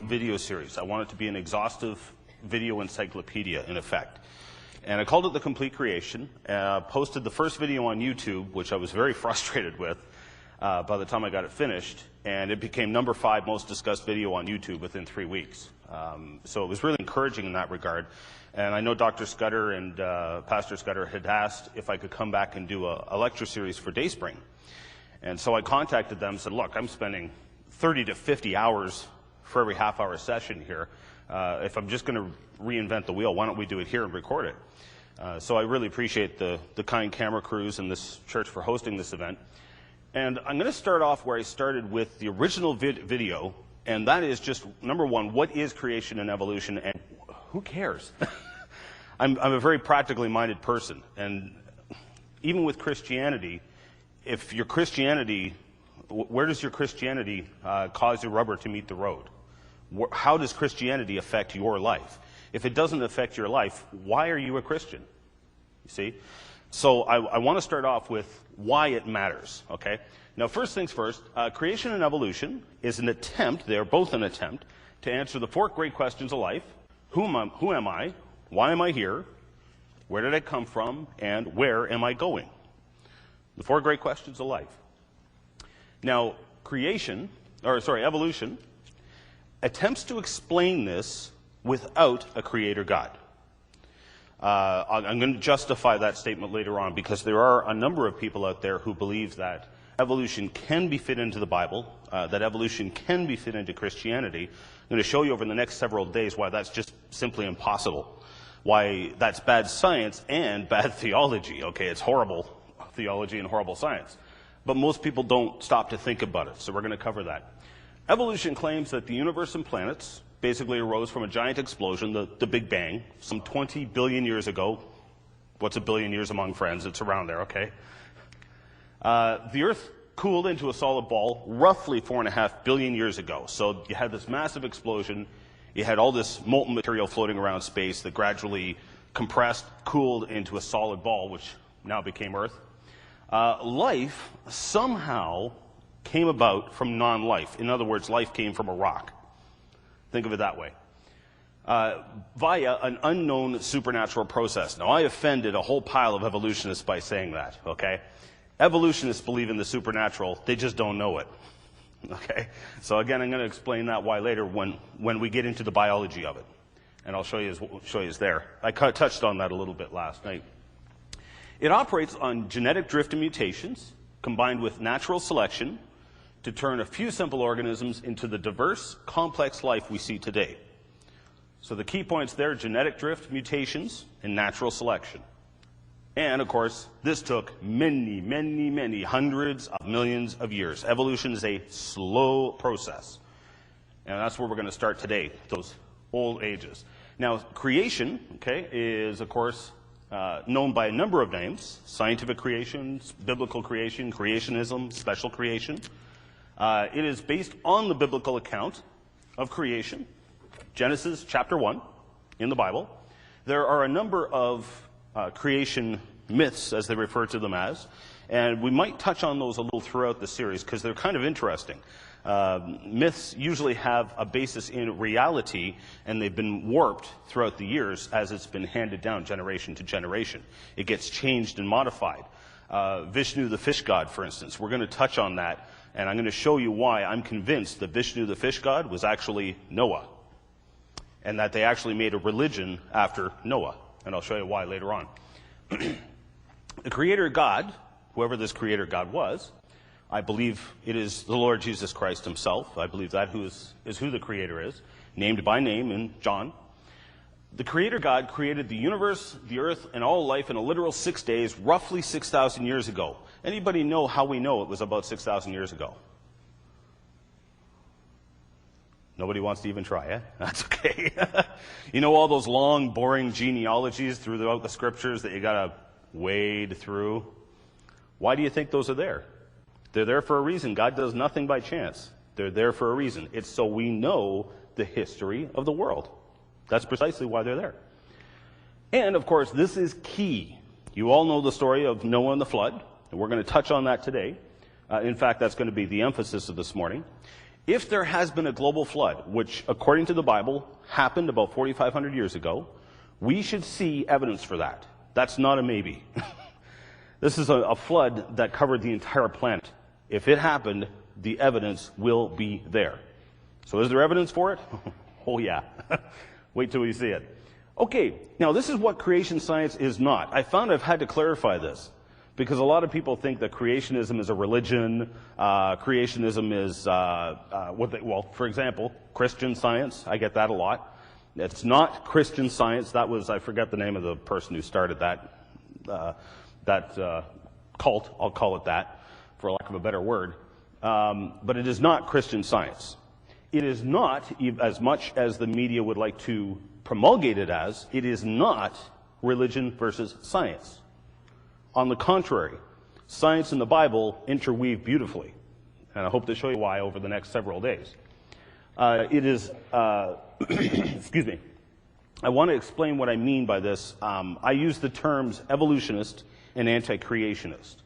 Video series. I want it to be an exhaustive video encyclopedia, in effect. And I called it The Complete Creation. Posted the first video on YouTube, which I was very frustrated with by the time I got it finished, and it became number 5 most discussed video on YouTube within 3 weeks. So it was really encouraging in that regard. And I know Dr. Scudder and Pastor Scudder had asked if I could come back and do a lecture series for Dayspring. And so I contacted them and said, look, I'm spending 30 to 50 hours for every half-hour session here. If I'm just going to reinvent the wheel, why don't we do it here and record it? So I really appreciate the kind camera crews and this church for hosting this event. And I'm going to start off where I started with the original video, and that is just, number one, what is creation and evolution, and who cares? I'm a very practically minded person, and even with Christianity, if your Christianity, where does your Christianity cause your rubber to meet the road? How does Christianity affect your life? If it doesn't affect your life, why are you a Christian? You see? So I want to start off with why it matters, okay? Now, first things first, creation and evolution is an attempt, they're both an attempt, to answer the 4 great questions of life. Who am I? Why am I here? Where did I come from? And where am I going? The 4 great questions of life. Now, evolution attempts to explain this without a creator God. I'm going to justify that statement later on because there are a number of people out there who believe that evolution can be fit into the Bible, that evolution can be fit into Christianity. I'm going to show you over the next several days why that's just simply impossible, why that's bad science and bad theology. Okay, it's horrible theology and horrible science. But most people don't stop to think about it, so we're going to cover that. Evolution claims that the universe and planets basically arose from a giant explosion, the Big Bang, some 20 billion years ago. What's a billion years among friends? It's around there, okay? The Earth cooled into a solid ball roughly 4.5 billion years ago. So you had this massive explosion. You had all this molten material floating around space that gradually compressed, cooled into a solid ball, which now became Earth. Life somehow came about from non-life. In other words, life came from a rock. Think of it that way. Via an unknown supernatural process. Now, I offended a whole pile of evolutionists by saying that, okay? Evolutionists believe in the supernatural. They just don't know it, okay? So again, I'm going to explain that why later when we get into the biology of it. And I'll show you there. I touched on that a little bit last night. It operates on genetic drift and mutations combined with natural selection to turn a few simple organisms into the diverse, complex life we see today. So the key points there, genetic drift, mutations, and natural selection. And, of course, this took many, many, many hundreds of millions of years. Evolution is a slow process. And that's where we're going to start today, those old ages. Now, creation, okay, is, of course, known by a number of names: scientific creation, biblical creation, creationism, special creation. It is based on the biblical account of creation, Genesis chapter 1 in the Bible. There are a number of creation myths, as they refer to them as, and we might touch on those a little throughout the series because they're kind of interesting. Myths usually have a basis in reality, and they've been warped throughout the years as it's been handed down generation to generation. It gets changed and modified. Vishnu the fish god, for instance, we're going to touch on that, and I'm going to show you why I'm convinced that Vishnu the fish god was actually Noah, and that they actually made a religion after Noah, and I'll show you why later on. The creator God, whoever this creator God was, I believe it is the Lord Jesus Christ himself. I believe that is who the creator is, named by name in John. The Creator God created the universe, the earth, and all life in a literal 6 days, roughly 6,000 years ago. Anybody know how we know it was about 6,000 years ago? Nobody wants to even try, eh? That's okay. You know all those long, boring genealogies throughout the scriptures that you gotta wade through? Why do you think those are there? They're there for a reason. God does nothing by chance. They're there for a reason. It's so we know the history of the world. That's precisely why they're there. And, of course, this is key. You all know the story of Noah and the flood, and we're going to touch on that today. In fact, that's going to be the emphasis of this morning. If there has been a global flood, which, according to the Bible, happened about 4,500 years ago, we should see evidence for that. That's not a maybe. This is a flood that covered the entire planet. If it happened, the evidence will be there. So is there evidence for it? Oh, yeah. Wait till we see it. Okay, now this is what creation science is not. I found I've had to clarify this because a lot of people think that creationism is a religion. Creationism is, for example, Christian science. I get that a lot. It's not Christian science. That was, I forget the name of the person who started that cult. I'll call it that, for lack of a better word. But it is not Christian science. It is not, as much as the media would like to promulgate it as, it is not religion versus science. On the contrary, science and the Bible interweave beautifully. And I hope to show you why over the next several days. Excuse me. I want to explain what I mean by this. I use the terms evolutionist and anti-creationist.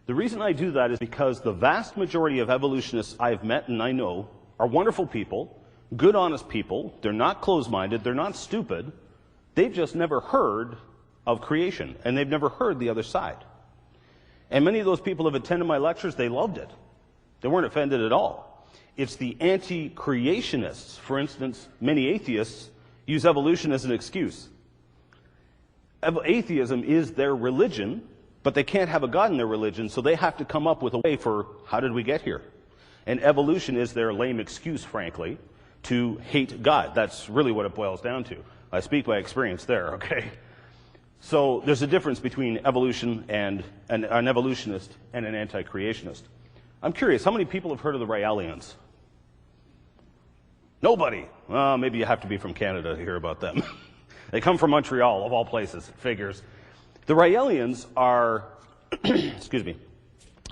The reason I do that is because the vast majority of evolutionists I've met and I know are wonderful people, good, honest people. They're not closed-minded. They're not stupid. They've just never heard of creation, and they've never heard the other side. And many of those people have attended my lectures. They loved it. They weren't offended at all. It's the anti-creationists. For instance, many atheists use evolution as an excuse. Atheism is their religion, but they can't have a God in their religion, so they have to come up with a way for how did we get here? And evolution is their lame excuse, frankly, to hate God. That's really what it boils down to. I speak by experience there, okay? So there's a difference between evolution and an evolutionist and an anti-creationist. I'm curious, how many people have heard of the Raelians? Nobody. Well, maybe you have to be from Canada to hear about them. They come from Montreal, of all places, it figures. The Raelians are, excuse me,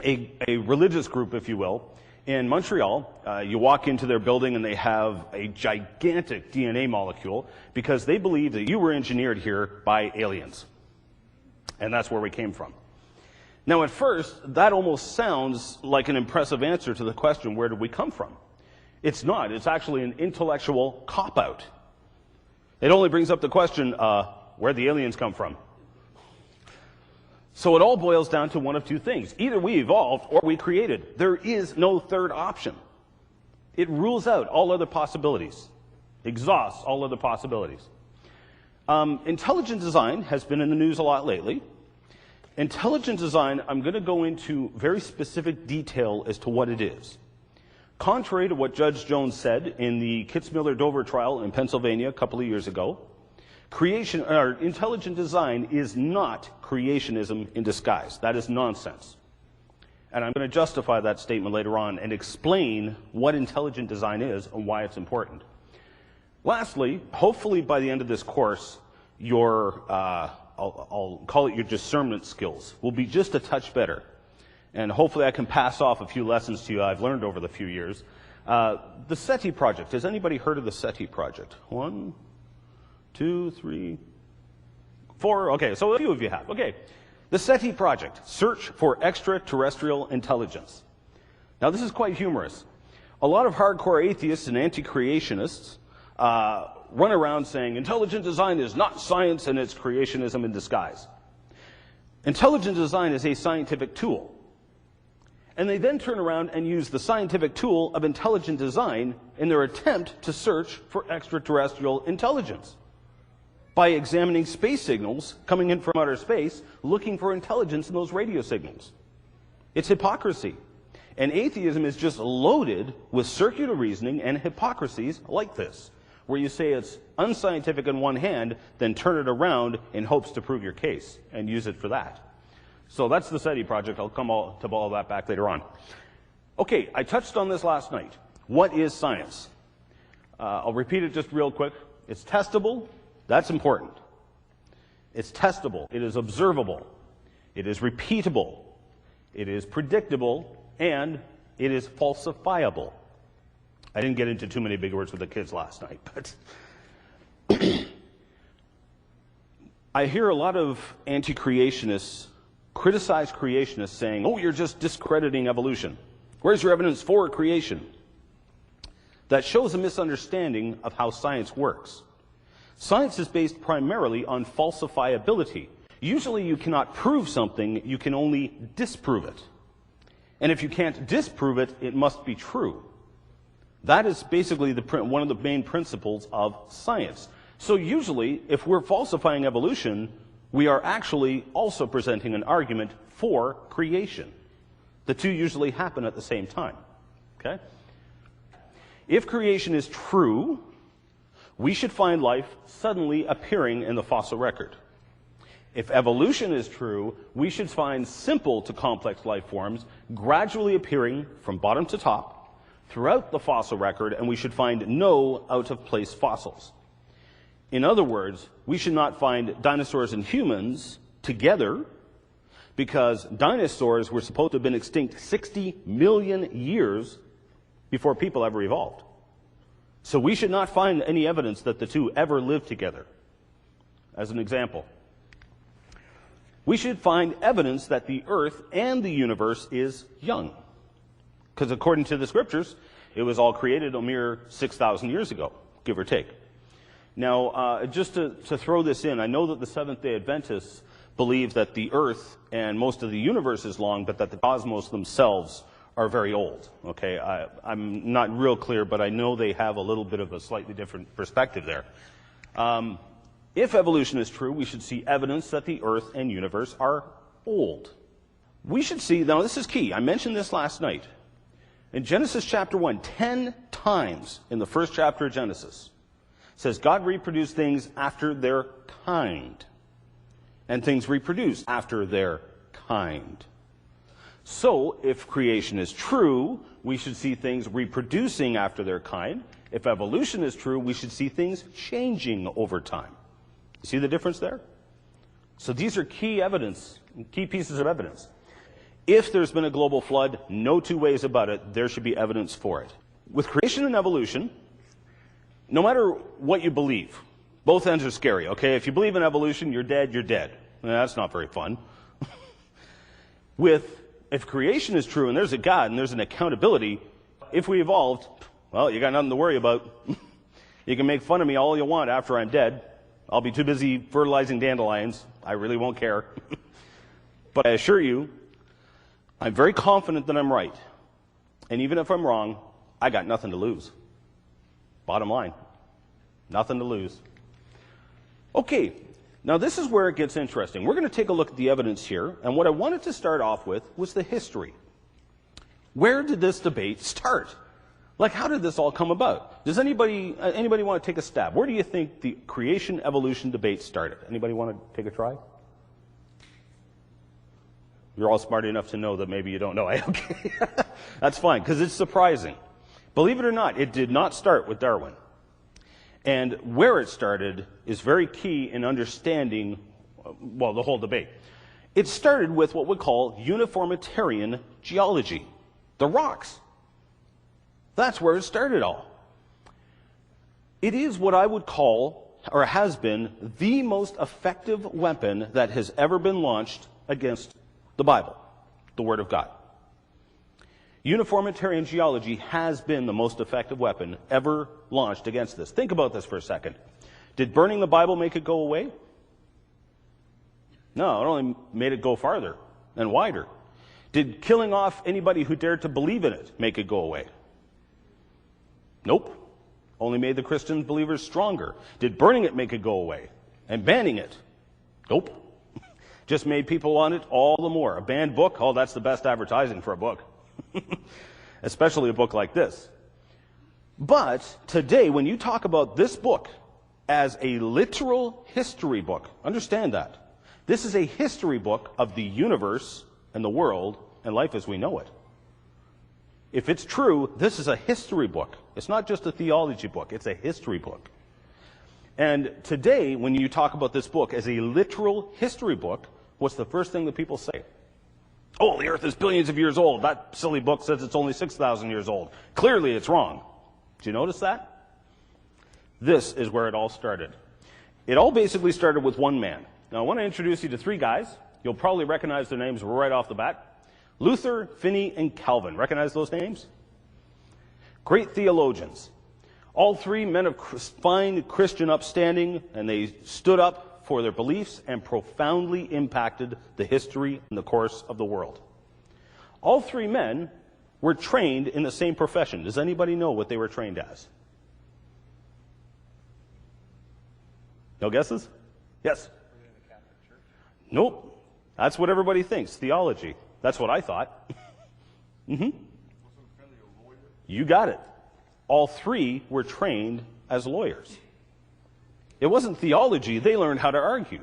a religious group, if you will. In Montreal, you walk into their building and they have a gigantic DNA molecule because they believe that you were engineered here by aliens. And that's where we came from. Now, at first, that almost sounds like an impressive answer to the question, where did we come from? It's not. It's actually an intellectual cop-out. It only brings up the question, where'd the aliens come from? So it all boils down to one of two things. Either we evolved or we created. There is no third option. It rules out all other possibilities, exhausts all other possibilities. Intelligent design has been in the news a lot lately. Intelligent design, I'm going to go into very specific detail as to what it is. Contrary to what Judge Jones said in the Kitzmiller-Dover trial in Pennsylvania a couple of years ago, intelligent design is not creationism in disguise. That is nonsense. And I'm going to justify that statement later on and explain what intelligent design is and why it's important. Lastly, hopefully by the end of this course, your, I'll call it your discernment skills, will be just a touch better. And hopefully I can pass off a few lessons to you I've learned over the few years. The SETI project. Has anybody heard of the SETI project? 1, 2, 3, 4. Okay, so a few of you have. Okay. The SETI project, Search for Extraterrestrial Intelligence. Now, this is quite humorous. A lot of hardcore atheists and anti-creationists run around saying intelligent design is not science and it's creationism in disguise. Intelligent design is a scientific tool. And they then turn around and use the scientific tool of intelligent design in their attempt to search for extraterrestrial intelligence by examining space signals coming in from outer space, looking for intelligence in those radio signals. It's hypocrisy. And atheism is just loaded with circular reasoning and hypocrisies like this. where you say it's unscientific in one hand, then turn it around in hopes to prove your case and use it for that. So that's the SETI project. I'll come to all that back later on. Okay, I touched on this last night. What is science? I'll repeat it just real quick. It's testable. That's important. It's testable. It is observable. It is repeatable. It is predictable. And it is falsifiable. I didn't get into too many big words with the kids last night, but I hear a lot of anti-creationists criticize creationists saying, oh, you're just discrediting evolution. Where's your evidence for creation? That shows a misunderstanding of how science works. Science is based primarily on falsifiability. Usually you cannot prove something, you can only disprove it. And if you can't disprove it, it must be true. That is basically one of the main principles of science. So usually, if we're falsifying evolution, we are actually also presenting an argument for creation. The two usually happen at the same time. Okay? If creation is true, we should find life suddenly appearing in the fossil record. If evolution is true, we should find simple to complex life forms gradually appearing from bottom to top throughout the fossil record, and we should find no out-of-place fossils. In other words, we should not find dinosaurs and humans together because dinosaurs were supposed to have been extinct 60 million years before people ever evolved. So we should not find any evidence that the two ever lived together. As an example, we should find evidence that the earth and the universe is young. Because according to the scriptures, it was all created a mere 6,000 years ago, give or take. Now, just to throw this in, I know that the Seventh-day Adventists believe that the earth and most of the universe is long, but that the cosmos themselves are very old. Okay, I'm not real clear, but I know they have a little bit of a slightly different perspective there. If evolution is true, we should see evidence that the earth and universe are old. We should see, now this is key, I mentioned this last night. In Genesis chapter 1, 10 times in the first chapter of Genesis, it says God reproduced things after their kind. And things reproduced after their kind. So, if creation is true, we should see things reproducing after their kind. If evolution is true, we should see things changing over time. You see the difference there? So these are key evidence, key pieces of evidence. If there's been a global flood, no two ways about it, there should be evidence for it. With creation and evolution, no matter what you believe, both ends are scary, okay? If you believe in evolution, you're dead, you're dead. That's not very fun. If creation is true and there's a God and there's an accountability, if we evolved, well, you got nothing to worry about. You can make fun of me all you want after I'm dead. I'll be too busy fertilizing dandelions. I really won't care. But I assure you, I'm very confident that I'm right. And even if I'm wrong, I got nothing to lose. Bottom line, nothing to lose. Okay, now this is where it gets interesting. We're going to take a look at the evidence here, and what I wanted to start off with was the history. Where did this debate start? Like, how did this all come about? Does anybody want to take a stab? Where do you think the creation-evolution debate started? Anybody want to take a try? You're all smart enough to know that maybe you don't know. Okay, that's fine, because it's surprising. Believe it or not, it did not start with Darwin. And where it started is very key in understanding, well, the whole debate. It started with what we call uniformitarian geology, the rocks. That's where it started all. It is what I would call, or has been, the most effective weapon that has ever been launched against the Bible, the Word of God. Uniformitarian geology has been the most effective weapon ever launched against this. Think about this for a second. Did burning the Bible make it go away? No, it only made it go farther and wider. Did killing off anybody who dared to believe in it make it go away? Nope. Only made the Christian believers stronger. Did burning it make it go away? And banning it? Nope. Just made people want it all the more. A banned book? Oh, that's the best advertising for a book. Especially a book like this. But today, when you talk about this book as a literal history book, understand that. This is a history book of the universe and the world and life as we know it. If it's true, this is a history book. It's not just a theology book, it's a history book. And today, when you talk about this book as a literal history book, what's the first thing that people say? Oh, the earth is billions of years old. That silly book says it's only 6,000 years old. Clearly it's wrong. Do you notice that? This is where it all started. It all basically started with one man. Now, I want to introduce you to three guys. You'll probably recognize their names right off the bat. Luther, Finney, and Calvin. Recognize those names? Great theologians. All three men of fine Christian upstanding, and they stood up for their beliefs and profoundly impacted the history and the course of the world. All three men were trained in the same profession. Does anybody know what they were trained as? No guesses? Yes? Nope. That's what everybody thinks, theology. That's what I thought. You got it. All three were trained as lawyers. It wasn't theology. They learned how to argue.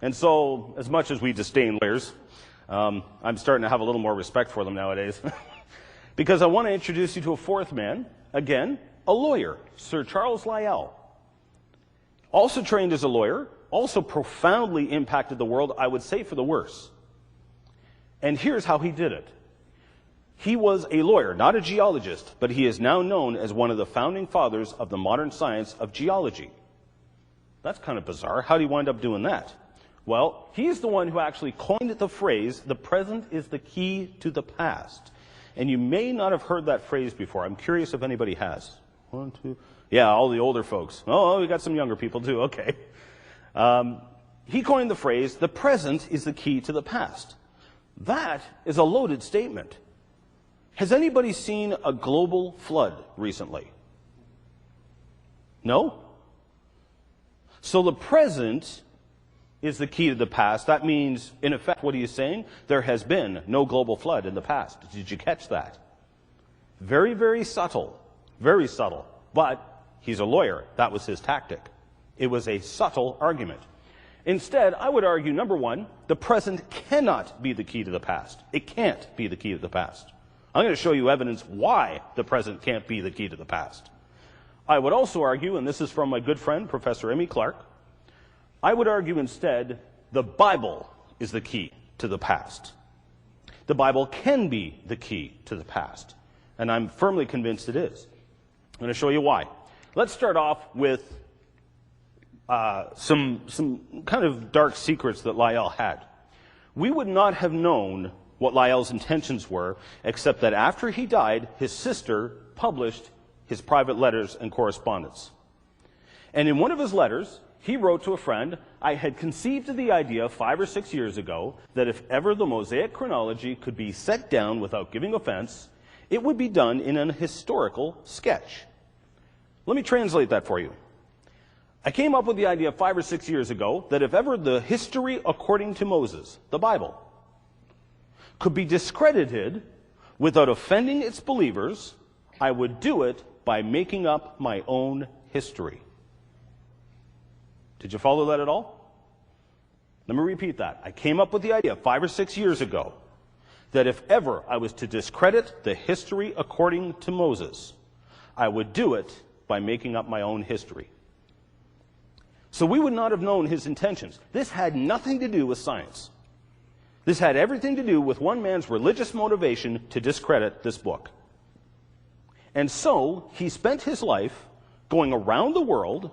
And so, as much as we disdain lawyers, I'm starting to have a little more respect for them nowadays. Because I want to introduce you to a fourth man, again, a lawyer, Sir Charles Lyell. Also trained as a lawyer, also profoundly impacted the world, I would say for the worse. And here's how he did it. He was a lawyer, not a geologist, but he is now known as one of the founding fathers of the modern science of geology. That's kind of bizarre. How did he wind up doing that? Well, he's the one who actually coined the phrase, the present is the key to the past. And you may not have heard that phrase before. I'm curious if anybody has. One, two. Yeah, all the older folks. Oh, we got some younger people too. Okay. He coined the phrase, the present is the key to the past. That is a loaded statement. Has anybody seen a global flood recently? No? So the present is the key to the past. That means, in effect, what are you saying? There has been no global flood in the past. Did you catch that? Very, very subtle. Very subtle. But he's a lawyer. That was his tactic. It was a subtle argument. Instead, I would argue, number one, the present cannot be the key to the past. It can't be the key to the past. I'm going to show you evidence why the present can't be the key to the past. I would also argue, and this is from my good friend, Professor Emmy Clark, I would argue instead the Bible is the key to the past. The Bible can be the key to the past, and I'm firmly convinced it is. I'm going to show you why. Let's start off with some kind of dark secrets that Lyell had. We would not have known what Lyell's intentions were, except that after he died, his sister published his private letters and correspondence. And in one of his letters, he wrote to a friend, I had conceived of the idea 5 or 6 years ago that if ever the Mosaic chronology could be set down without giving offense, it would be done in an historical sketch. Let me translate that for you. I came up with the idea 5 or 6 years ago that if ever the history according to Moses, the Bible, could be discredited without offending its believers, I would do it by making up my own history. Did you follow that at all? Let me repeat that. I came up with the idea 5 or 6 years ago that if ever I was to discredit the history according to Moses, I would do it by making up my own history. So we would not have known his intentions. This had nothing to do with science. This had everything to do with one man's religious motivation to discredit this book. And so he spent his life going around the world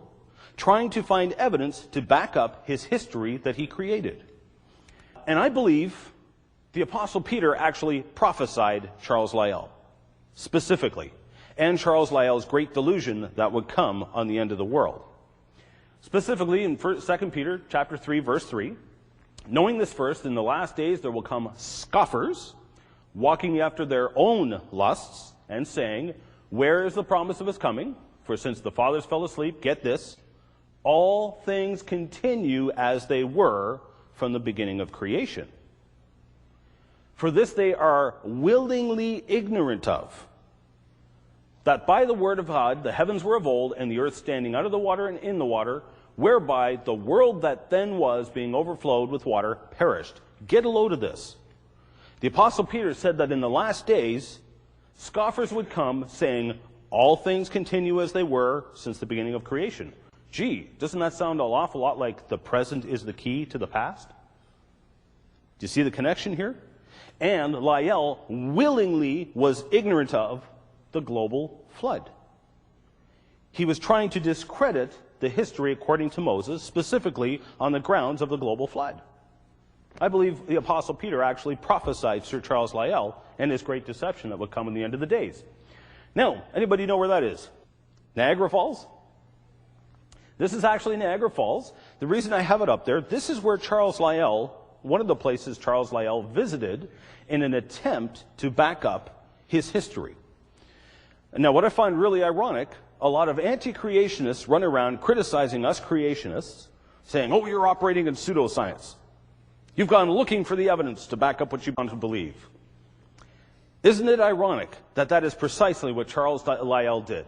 trying to find evidence to back up his history that he created. And I believe the Apostle Peter actually prophesied Charles Lyell, specifically, and Charles Lyell's great delusion that would come on the end of the world. Specifically in 2 Peter chapter 3, verse 3, knowing this first, in the last days there will come scoffers, walking after their own lusts, and saying, where is the promise of his coming? For since the fathers fell asleep, get this, all things continue as they were from the beginning of creation. For this they are willingly ignorant of. that by the word of God the heavens were of old, and the earth standing out of the water and in the water, whereby the world that then was, being overflowed with water, perished. Get a load of this. The Apostle Peter said that in the last days, scoffers would come saying, all things continue as they were since the beginning of creation. Gee, doesn't that sound an awful lot like the present is the key to the past? Do you see the connection here? And Lyell willingly was ignorant of the global flood. He was trying to discredit the history according to Moses, specifically on the grounds of the global flood. I believe the Apostle Peter actually prophesied Sir Charles Lyell and his great deception that would come in the end of the days. Now, anybody know where that is? Niagara Falls? This is actually Niagara Falls. The reason I have it up there, this is where Charles Lyell, one of the places Charles Lyell visited in an attempt to back up his history. Now, what I find really ironic, a lot of anti-creationists run around criticizing us creationists, saying, oh, you're operating in pseudoscience. You've gone looking for the evidence to back up what you want to believe. Isn't it ironic that that is precisely what Charles Lyell did?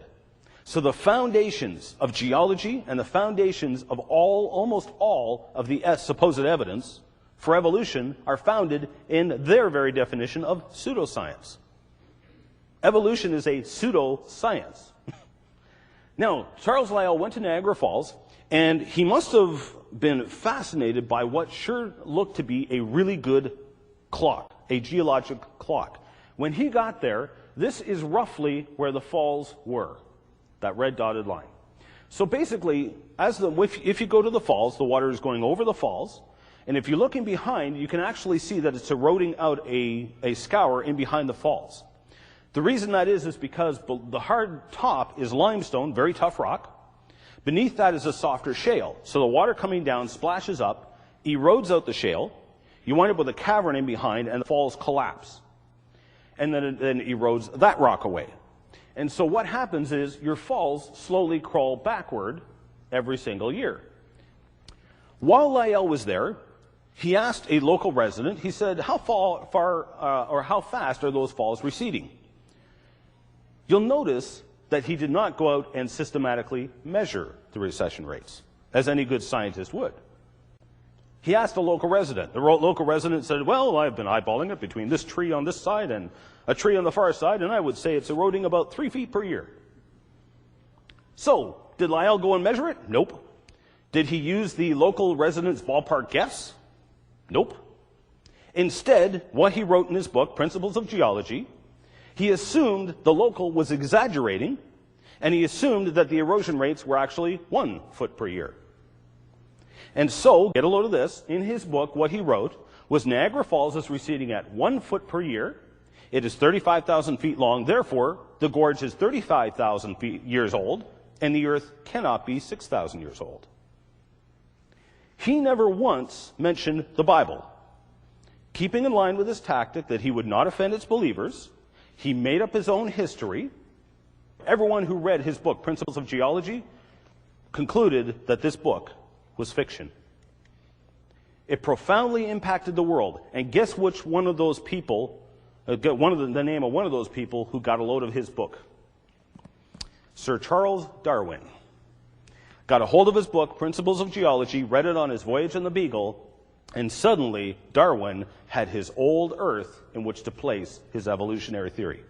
So the foundations of geology and the foundations of almost all of the supposed evidence for evolution are founded in their very definition of pseudoscience. Evolution is a pseudoscience. Now, Charles Lyell went to Niagara Falls, and he must have been fascinated by what sure looked to be a really good clock, a geologic clock. When he got there, this is roughly where the falls were, that red dotted line. So basically, if you go to the falls, the water is going over the falls, and if you're looking behind, you can actually see that it's eroding out a scour in behind the falls. The reason that is because the hard top is limestone, very tough rock. Beneath that is a softer shale. So the water coming down splashes up, erodes out the shale. You wind up with a cavern in behind, and the falls collapse. And then it erodes that rock away. And so what happens is your falls slowly crawl backward every single year. While Lyell was there, he asked a local resident, he said, how fast are those falls receding? You'll notice that he did not go out and systematically measure the recession rates, as any good scientist would. He asked a local resident. The local resident said, well, I've been eyeballing it between this tree on this side and a tree on the far side, and I would say it's eroding about 3 feet per year. So, did Lyell go and measure it? Nope. Did he use the local resident's ballpark guess? Nope. Instead, what he wrote in his book, Principles of Geology, he assumed the local was exaggerating, and he assumed that the erosion rates were actually 1 foot per year. And so, get a load of this, in his book, what he wrote was Niagara Falls is receding at 1 foot per year. It is 35,000 feet long. Therefore, the gorge is 35,000 years old, and the earth cannot be 6,000 years old. He never once mentioned the Bible. Keeping in line with his tactic that he would not offend its believers, he made up his own history. Everyone who read his book, Principles of Geology, concluded that this book was fiction. It profoundly impacted the world. And guess which one of those people, the name of one of those people who got a load of his book? Sir Charles Darwin. Got a hold of his book, Principles of Geology, read it on his voyage in the Beagle, and suddenly Darwin had his old Earth in which to place his evolutionary theory.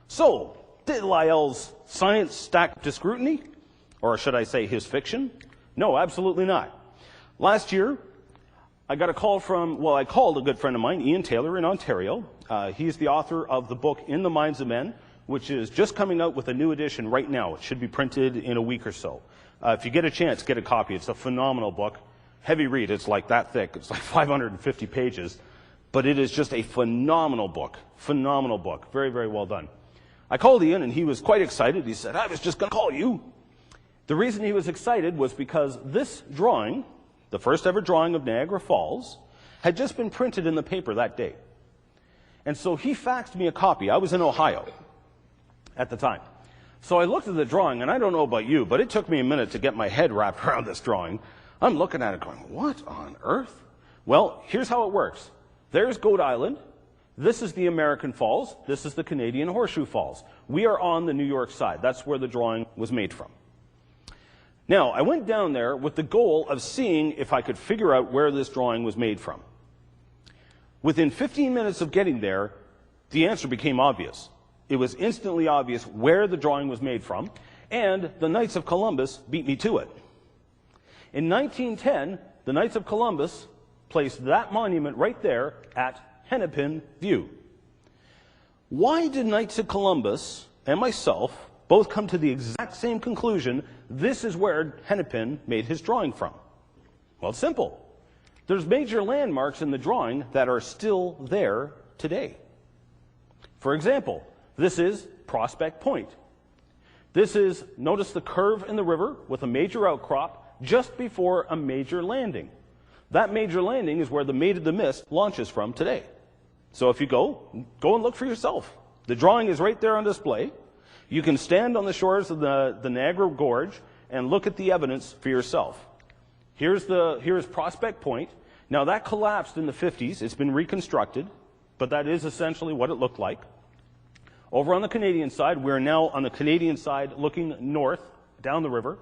So, did Lyell's science stack to scrutiny? Or should I say his fiction? No, absolutely not. Last year, I got a call I called a good friend of mine, Ian Taylor in Ontario. He's the author of the book In the Minds of Men, which is just coming out with a new edition right now. It should be printed in a week or so. If you get a chance, get a copy. It's a phenomenal book. Heavy read. It's like that thick. It's like 550 pages. But it is just a phenomenal book. Phenomenal book. Very, very well done. I called Ian, and he was quite excited. He said, I was just going to call you. The reason he was excited was because this drawing, the first ever drawing of Niagara Falls, had just been printed in the paper that day. And so he faxed me a copy. I was in Ohio at the time. So I looked at the drawing, and I don't know about you, but it took me a minute to get my head wrapped around this drawing. I'm looking at it going, what on earth? Well, here's how it works. There's Goat Island. This is the American Falls. This is the Canadian Horseshoe Falls. We are on the New York side. That's where the drawing was made from. Now, I went down there with the goal of seeing if I could figure out where this drawing was made from. Within 15 minutes of getting there, the answer became obvious. It was instantly obvious where the drawing was made from, and the Knights of Columbus beat me to it. In 1910, the Knights of Columbus placed that monument right there at Hennepin View. Why did Knights of Columbus and myself both come to the exact same conclusion, this is where Hennepin made his drawing from? Well, it's simple. There's major landmarks in the drawing that are still there today. For example, this is Prospect Point. This is, notice the curve in the river with a major outcrop just before a major landing. That major landing is where the Maid of the Mist launches from today. So if you go and look for yourself. The drawing is right there on display. You can stand on the shores of the Niagara Gorge and look at the evidence for yourself. Here's Prospect Point. Now that collapsed in the 50s. It's been reconstructed, but that is essentially what it looked like. Over on the Canadian side, we're now on the Canadian side looking north down the river.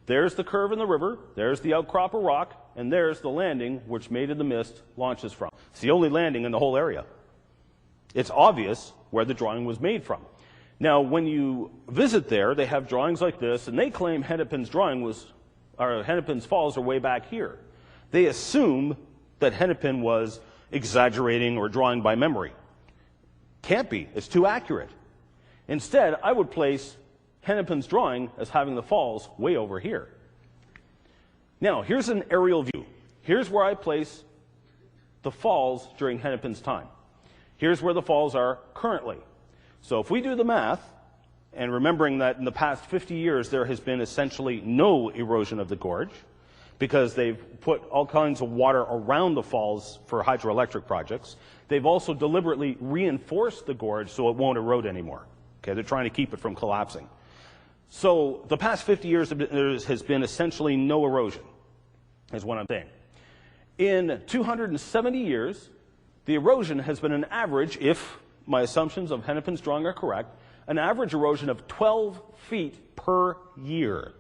There's the curve in the river, there's the outcrop of rock, and there's the landing which Maid of the Mist launches from. It's the only landing in the whole area. It's obvious where the drawing was made from. Now, when you visit there, they have drawings like this, and they claim Hennepin's Falls are way back here. They assume that Hennepin was exaggerating or drawing by memory. Can't be. It's too accurate. Instead, I would place Hennepin's drawing as having the falls way over here. Now, here's an aerial view. Here's where I place the falls during Hennepin's time. Here's where the falls are currently. So if we do the math, and remembering that in the past 50 years there has been essentially no erosion of the gorge, because they've put all kinds of water around the falls for hydroelectric projects. They've also deliberately reinforced the gorge so it won't erode anymore. Okay, they're trying to keep it from collapsing. So the past 50 years there has been essentially no erosion, is what I'm saying. In 270 years, the erosion has been an average, if my assumptions of Hennepin's drawing are correct, an average erosion of 12 feet per year.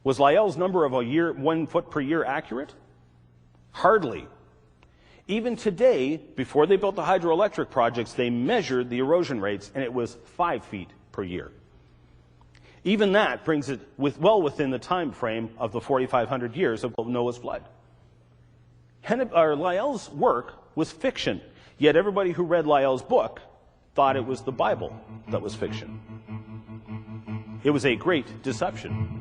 Was Lyell's number of 1 foot per year accurate? Hardly. Even today, before they built the hydroelectric projects, they measured the erosion rates, and it was 5 feet per year. Even that brings it well within the time frame of the 4,500 years of Noah's flood. Lyell's work was fiction, yet everybody who read Lyell's book thought it was the Bible that was fiction. It was a great deception.